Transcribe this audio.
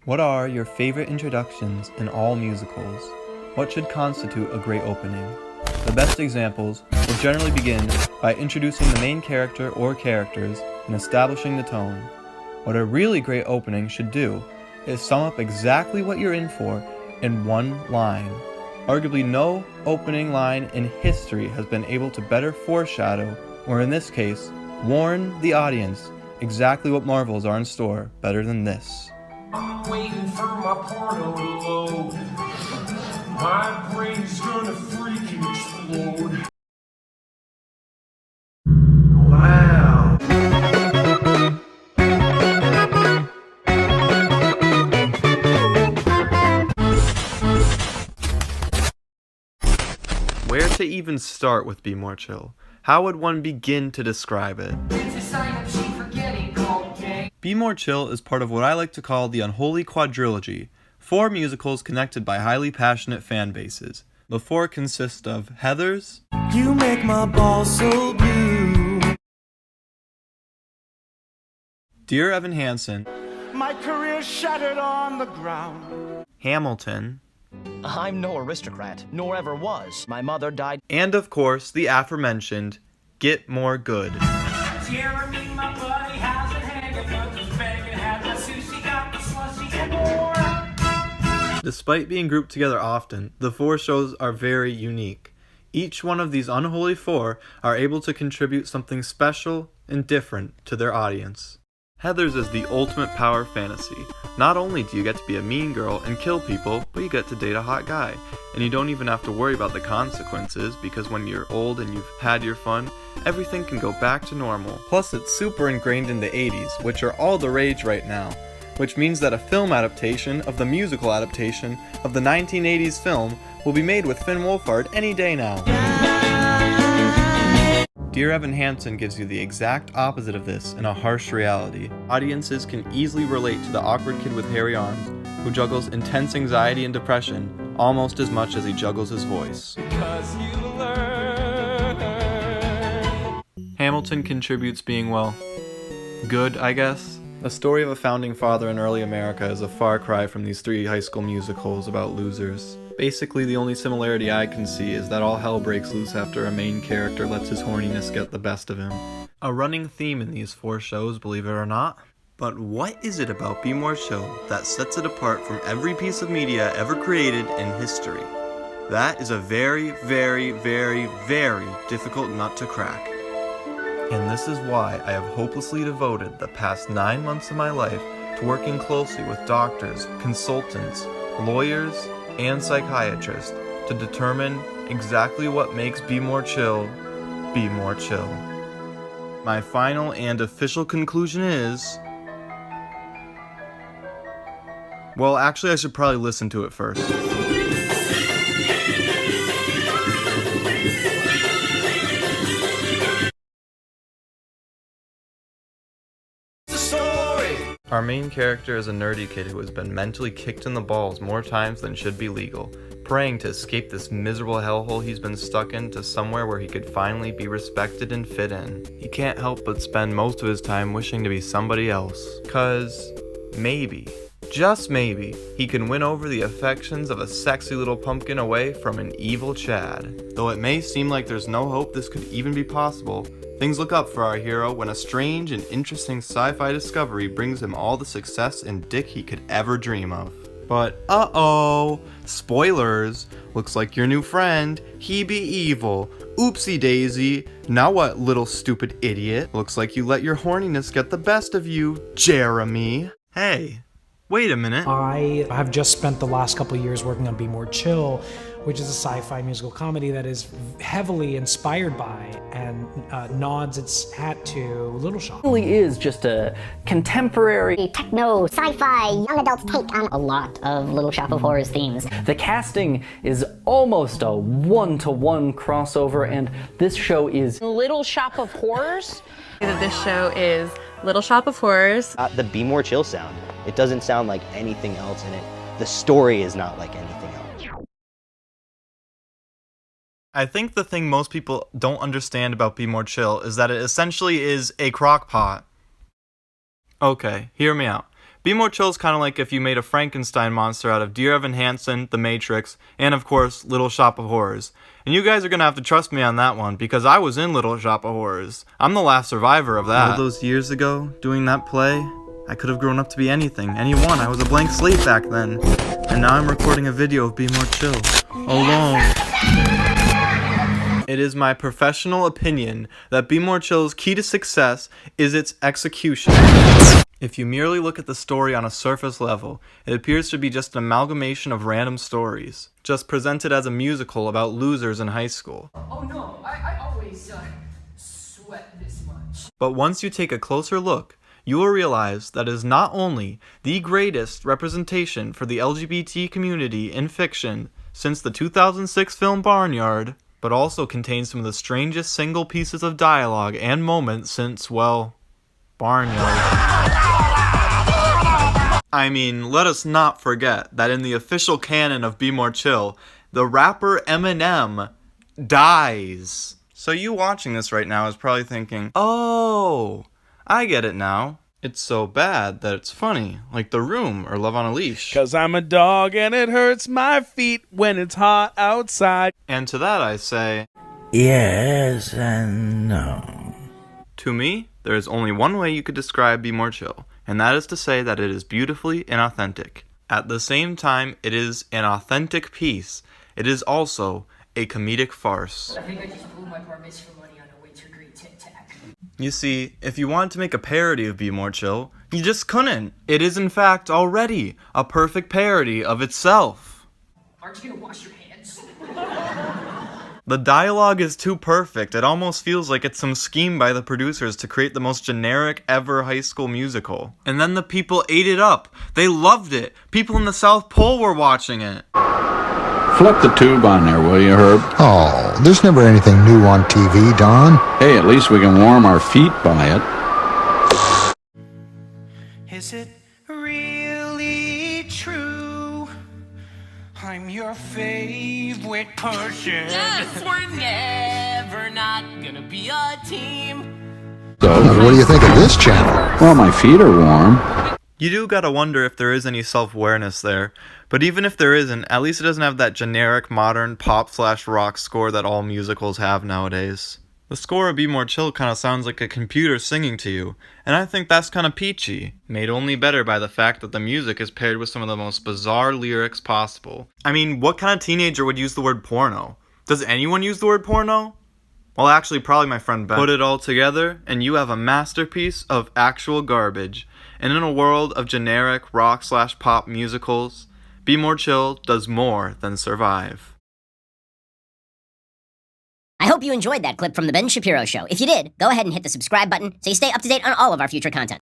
What are your favorite introductions in all musicals? What should constitute a great opening? The best examples will generally begin by introducing the main character or characters and establishing the tone. What a really great opening should do is sum up exactly what you're in for in one line. Arguably no opening line in history has been able to better foreshadow, or in this case, warn the audience exactly what marvels are in store better than this. I'm waiting for my portal to load. My brain's gonna freaking explode. Wow. Where to even start with Be More Chill? How would one begin to describe it? Be More Chill is part of what I like to call the Unholy Quadrilogy, 4 musicals connected by highly passionate fan bases. The 4 consist of Heathers, You make my balls so blue. Dear Evan Hansen, My career shattered on the ground. Hamilton, I'm no aristocrat, nor ever was. My mother died. and of course the aforementioned Get More Good. Jeremy, my buddy, how's it hanging? But the bacon had my sushi, got the slushy and more. Despite being grouped together often, the 4 shows are very unique. Each one of these unholy 4 are able to contribute something special and different to their audience. Heathers is the ultimate power fantasy. Not only do you get to be a mean girl and kill people, but you get to date a hot guy. And you don't even have to worry about the consequences, because when you're old and you've had your fun, everything can go back to normal. Plus it's super ingrained in the 80s, which are all the rage right now. Which means that a film adaptation of the musical adaptation of the 1980s film will be made with Finn Wolfhard any day now. Dear Evan Hansen gives you the exact opposite of this in a harsh reality. Audiences can easily relate to the awkward kid with hairy arms who juggles intense anxiety and depression almost as much as he juggles his voice. Hamilton contributes being, well, good, I guess. The story of a founding father in early America is a far cry from these 3 high school musicals about losers. Basically, the only similarity I can see is that all hell breaks loose after a main character lets his horniness get the best of him. A running theme in these 4 shows, believe it or not. But what is it about Be More Chill that sets it apart from every piece of media ever created in history? That is a very, very, very, very difficult nut to crack. And this is why I have hopelessly devoted the past 9 months of my life to working closely with doctors, consultants, lawyers, and psychiatrists to determine exactly what makes Be More Chill, Be More Chill. My final and official conclusion is... well, actually I should probably listen to it first. Our main character is a nerdy kid who has been mentally kicked in the balls more times than should be legal, praying to escape this miserable hellhole he's been stuck in to somewhere where he could finally be respected and fit in. He can't help but spend most of his time wishing to be somebody else, 'cause maybe, just maybe, he can win over the affections of a sexy little pumpkin away from an evil Chad. Though it may seem like there's no hope this could even be possible, things look up for our hero when a strange and interesting sci-fi discovery brings him all the success and dick he could ever dream of. But uh-oh, spoilers, looks like your new friend, he be evil. Oopsie daisy, now what, little stupid idiot? Looks like you let your horniness get the best of you, Jeremy. Hey, wait a minute. I have just spent the last couple of years working on Be More Chill, which is a sci-fi musical comedy that is heavily inspired by and nods its hat to Little Shop. It really is just a contemporary techno, sci-fi, young adults take on a lot of Little Shop of Horrors themes. The casting is almost a one-to-one crossover, and this show is Little Shop of Horrors. This show is Little Shop of Horrors. The Be More Chill sound. It doesn't sound like anything else in it. The story is not like anything else. I think the thing most people don't understand about Be More Chill is that it essentially is a crock pot. Okay, hear me out. Be More Chill is kind of like if you made a Frankenstein monster out of Dear Evan Hansen, The Matrix, and of course, Little Shop of Horrors. And you guys are gonna have to trust me on that one, because I was in Little Shop of Horrors. I'm the last survivor of that. All those years ago, doing that play, I could have grown up to be anything, anyone. I was a blank slate back then. And now I'm recording a video of Be More Chill, alone. It is my professional opinion that Be More Chill's key to success is its execution. If you merely look at the story on a surface level, it appears to be just an amalgamation of random stories, just presented as a musical about losers in high school. Oh no, I always sweat this much. But once you take a closer look, you will realize that it is not only the greatest representation for the LGBT community in fiction since the 2006 film Barnyard, but also contains some of the strangest single pieces of dialogue and moments since, well, Barnyard. I mean, let us not forget that in the official canon of Be More Chill, the rapper Eminem dies. So you watching this right now is probably thinking, oh, I get it now. It's so bad that it's funny, like The Room or Love on a Leash. 'Cause I'm a dog and it hurts my feet when it's hot outside. And to that I say, yes and no. To me, there is only one way you could describe Be More Chill, and that is to say that it is beautifully inauthentic. At the same time, it is an authentic piece. It is also a comedic farce. I think I just blew my bar mitzvah money on a way too great tic-tac. You see, if you wanted to make a parody of Be More Chill, you just couldn't. It is in fact already a perfect parody of itself. Aren't you gonna wash your hands? The dialogue is too perfect, it almost feels like it's some scheme by the producers to create the most generic ever High School Musical. And then the people ate it up. They loved it. People in the South Pole were watching it. Flip the tube on there, will you, Herb? Oh, there's never anything new on TV, Don. Hey, at least we can warm our feet by it. Is it really true? I'm your favorite person. Yes, we're never not gonna be a team. So, What do you think of this channel? well, my feet are warm. You do gotta wonder if there is any self-awareness there. But even if there isn't, at least it doesn't have that generic modern pop/rock score that all musicals have nowadays. The score of Be More Chill kinda sounds like a computer singing to you, and I think that's kinda peachy, made only better by the fact that the music is paired with some of the most bizarre lyrics possible. I mean, what kind of teenager would use the word porno? Does anyone use the word porno? Well, actually, probably my friend Ben. Put it all together, and you have a masterpiece of actual garbage. And in a world of generic rock/pop musicals, Be More Chill does more than survive. I hope you enjoyed that clip from The Ben Shapiro Show. If you did, go ahead and hit the subscribe button so you stay up to date on all of our future content.